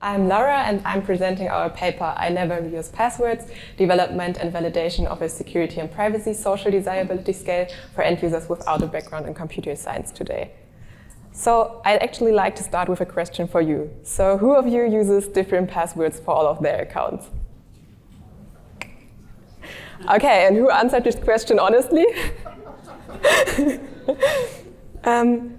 I'm Laura and I'm presenting our paper I Never Reuse Passwords, Development and Validation of a Security and Privacy Social Desirability Scale for End Users Without a Background in Computer Science today. So I'd actually like to start with a question for you. So who of you uses different passwords for all of their accounts? Okay, and who answered this question honestly?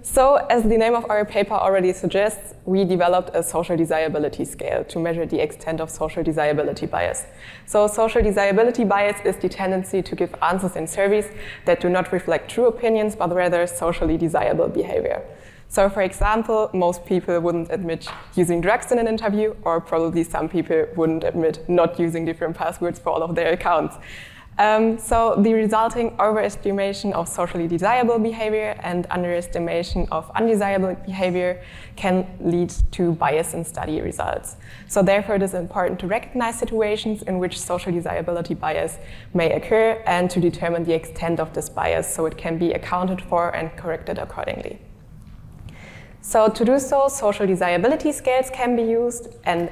So, as the name of our paper already suggests, we developed a social desirability scale to measure the extent of social desirability bias. So, social desirability bias is the tendency to give answers in surveys that do not reflect true opinions, but rather socially desirable behavior. So, for example, most people wouldn't admit using drugs in an interview, or probably some people wouldn't admit not using different passwords for all of their accounts. So the resulting overestimation of socially desirable behavior and underestimation of undesirable behavior can lead to bias in study results. So therefore it is important to recognize situations in which social desirability bias may occur and to determine the extent of this bias so it can be accounted for and corrected accordingly. So to do so, social desirability scales can be used, and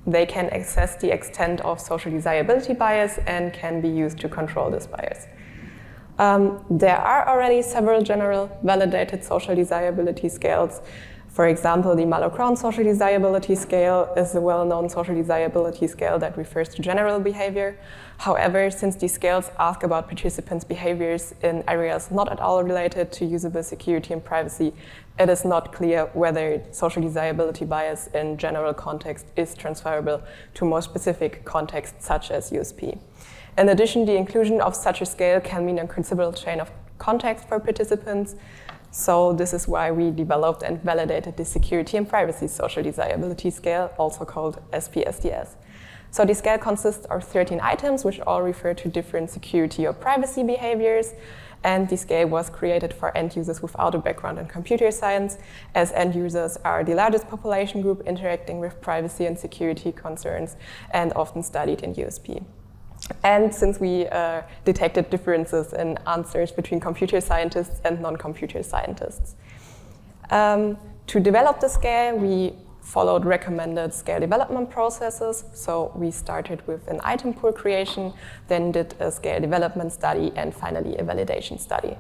they can assess the extent of social desirability bias and can be used to control this bias. There are already several general validated social desirability scales. For example, the Marlowe-Crowne social desirability scale is a well-known social desirability scale that refers to general behavior. However, since these scales ask about participants' behaviors in areas not at all related to usable security and privacy, it is not clear whether social desirability bias in general context is transferable to more specific contexts such as USP. In addition, the inclusion of such a scale can mean a considerable chain of context for participants. So this is why we developed and validated the Security and Privacy Social Desirability Scale, also called SP-SDS. So the scale consists of 13 items, which all refer to different security or privacy behaviors. And the scale was created for end users without a background in computer science, as end users are the largest population group interacting with privacy and security concerns and often studied in USP. And since we detected differences in answers between computer scientists and non-computer scientists. To develop the scale, we followed recommended scale development processes. So we started with an item pool creation, then did a scale development study, and finally a validation study.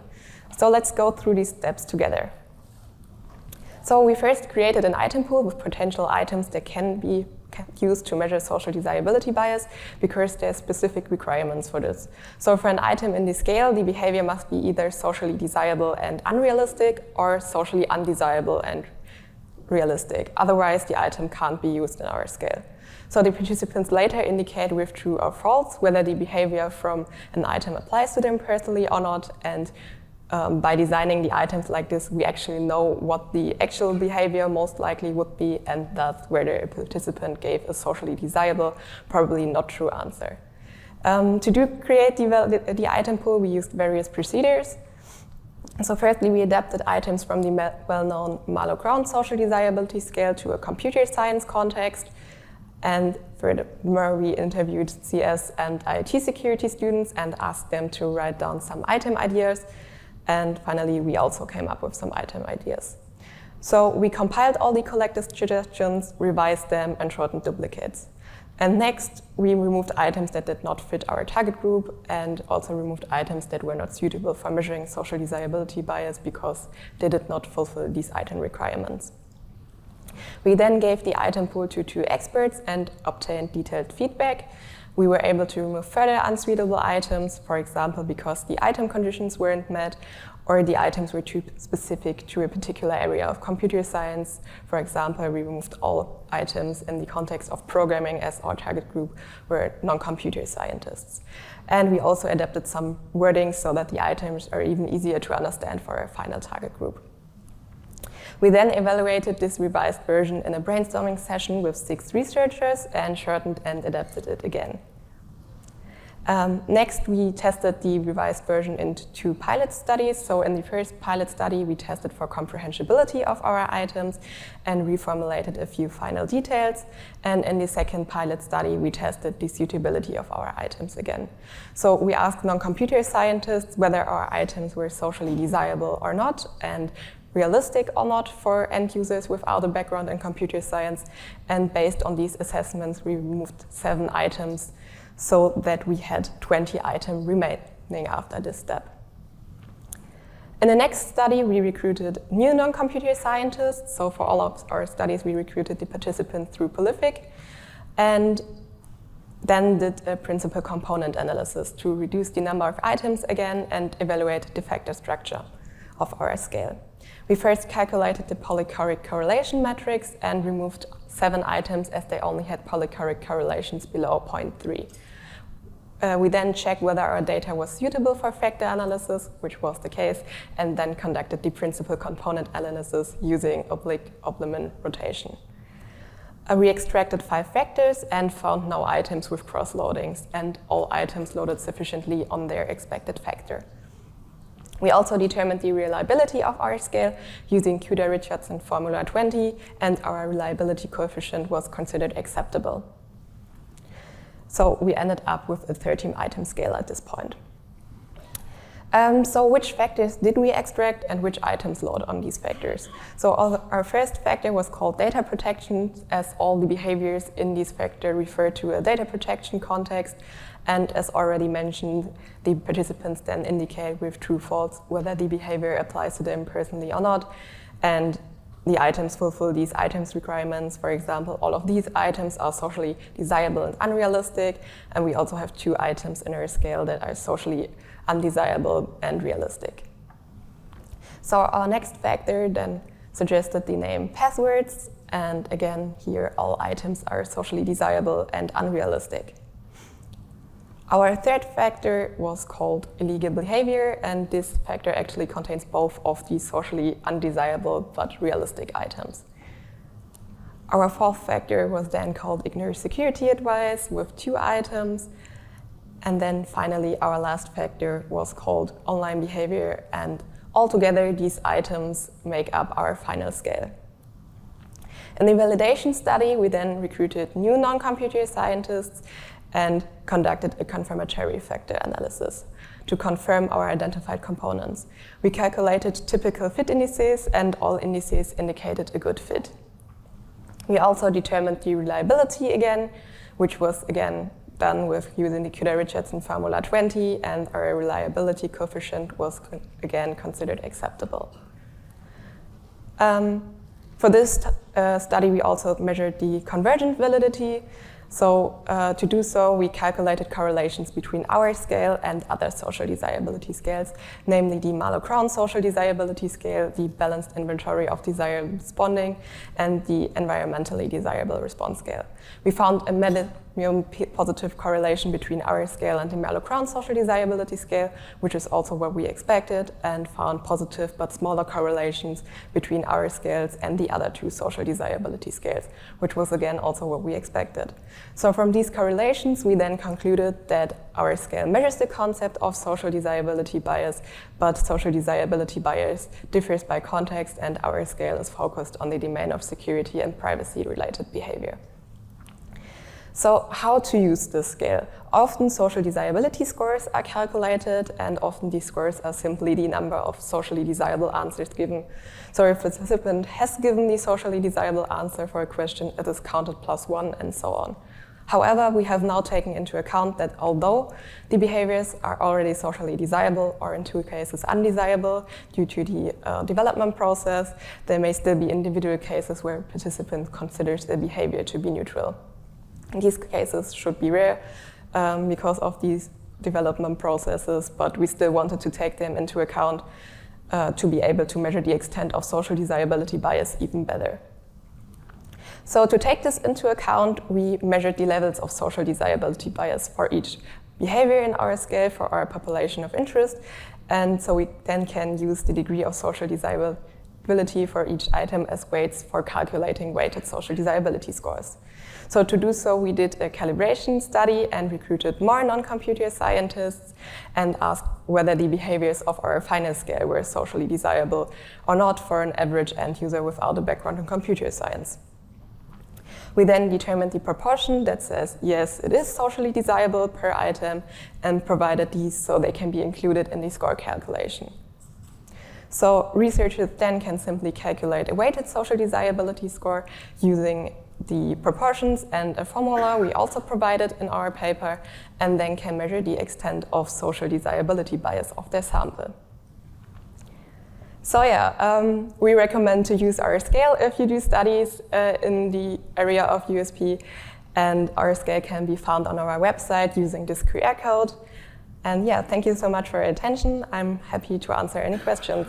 So let's go through these steps together. So we first created an item pool with potential items that can be used to measure social desirability bias because there are specific requirements for this. So for an item in the scale, the behavior must be either socially desirable and unrealistic or socially undesirable and realistic. Otherwise, the item can't be used in our scale. So the participants later indicate with true or false whether the behavior from an item applies to them personally or not, and by designing the items like this, we actually know what the actual behavior most likely would be, and that's whether a participant gave a socially desirable, probably not true answer. To create the item pool, we used various procedures. So firstly, we adapted items from the well-known Marlowe-Crowne social desirability scale to a computer science context. And furthermore, we interviewed CS and IT security students and asked them to write down some item ideas. And finally, we also came up with some item ideas. So we compiled all the collected suggestions, revised them, and shortened duplicates. And next, we removed items that did not fit our target group and also removed items that were not suitable for measuring social desirability bias because they did not fulfill these item requirements. We then gave the item pool to 2 experts and obtained detailed feedback. We were able to remove further unsuitable items, for example, because the item conditions weren't met or the items were too specific to a particular area of computer science. For example, we removed all items in the context of programming as our target group were non-computer scientists. And we also adapted some wording so that the items are even easier to understand for our final target group. We then evaluated this revised version in a brainstorming session with 6 researchers and shortened and adapted it again. Next, we tested the revised version into 2 pilot studies. So in the first pilot study, we tested for comprehensibility of our items and reformulated a few final details. And in the second pilot study, we tested the suitability of our items again. So we asked non-computer scientists whether our items were socially desirable or not, and realistic or not for end users without a background in computer science. And based on these assessments, we removed 7 items so that we had 20 items remaining after this step. In the next study, we recruited new non-computer scientists. So for all of our studies, we recruited the participants through Prolific, and then did a principal component analysis to reduce the number of items again and evaluate the factor structure of our scale. We first calculated the polychoric correlation matrix and removed 7 items as they only had polychoric correlations below 0.3. We then checked whether our data was suitable for factor analysis, which was the case, and then conducted the principal component analysis using oblique Opperman rotation. We extracted 5 factors and found no items with cross-loadings, and all items loaded sufficiently on their expected factor. We also determined the reliability of our scale using Kuder-Richardson formula 20, and our reliability coefficient was considered acceptable. So we ended up with a 13-item scale at this point. So which factors did we extract and which items load on these factors? So our first factor was called data protection, as all the behaviors in this factor refer to a data protection context. And as already mentioned, the participants then indicate with true/false whether the behavior applies to them personally or not. And the items fulfill these items requirements. For example, all of these items are socially desirable and unrealistic. And we also have 2 items in our scale that are socially undesirable and realistic. So our next factor then suggested the name passwords. And again, here all items are socially desirable and unrealistic. Our third factor was called illegal behavior, and this factor actually contains both of these socially undesirable but realistic items. Our fourth factor was then called ignore security advice with 2 items. And then finally, our last factor was called online behavior, and altogether these items make up our final scale. In the validation study, we then recruited new non-computer scientists and conducted a confirmatory factor analysis to confirm our identified components. We calculated typical fit indices, and all indices indicated a good fit. We also determined the reliability again, which was again done with using the Kuder-Richardson formula 20, and our reliability coefficient was again considered acceptable. For this study, we also measured the convergent validity. So to do so, we calculated correlations between our scale and other social desirability scales, namely the Marlowe-Crowne social desirability scale, the balanced inventory of desirable responding, and the environmentally desirable response scale. We found a medium positive correlation between our scale and the Marlowe-Crowne social desirability scale, which is also what we expected, and found positive but smaller correlations between our scales and the other 2 social desirability scales, which was again also what we expected. So from these correlations, we then concluded that our scale measures the concept of social desirability bias, but social desirability bias differs by context, and our scale is focused on the domain of security and privacy-related behavior. So how to use this scale? Often social desirability scores are calculated, and often these scores are simply the number of socially desirable answers given. So if a participant has given the socially desirable answer for a question, it is counted +1 and so on. However, we have now taken into account that although the behaviors are already socially desirable, or in 2 cases undesirable due to the development process, there may still be individual cases where a participant considers the behavior to be neutral. These cases should be rare because of these development processes, but we still wanted to take them into account to be able to measure the extent of social desirability bias even better. So to take this into account, we measured the levels of social desirability bias for each behavior in our scale for our population of interest, and so we then can use the degree of social desirability for each item as weights for calculating weighted social desirability scores. So to do so, we did a calibration study and recruited more non-computer scientists and asked whether the behaviors of our final scale were socially desirable or not for an average end user without a background in computer science. We then determined the proportion that says, yes, it is socially desirable per item, and provided these so they can be included in the score calculation. So researchers then can simply calculate a weighted social desirability score using the proportions and a formula we also provided in our paper, and then can measure the extent of social desirability bias of their sample. So yeah, we recommend to use our scale if you do studies in the area of USP, and our scale can be found on our website using this QR code. And yeah, thank you so much for your attention. I'm happy to answer any questions.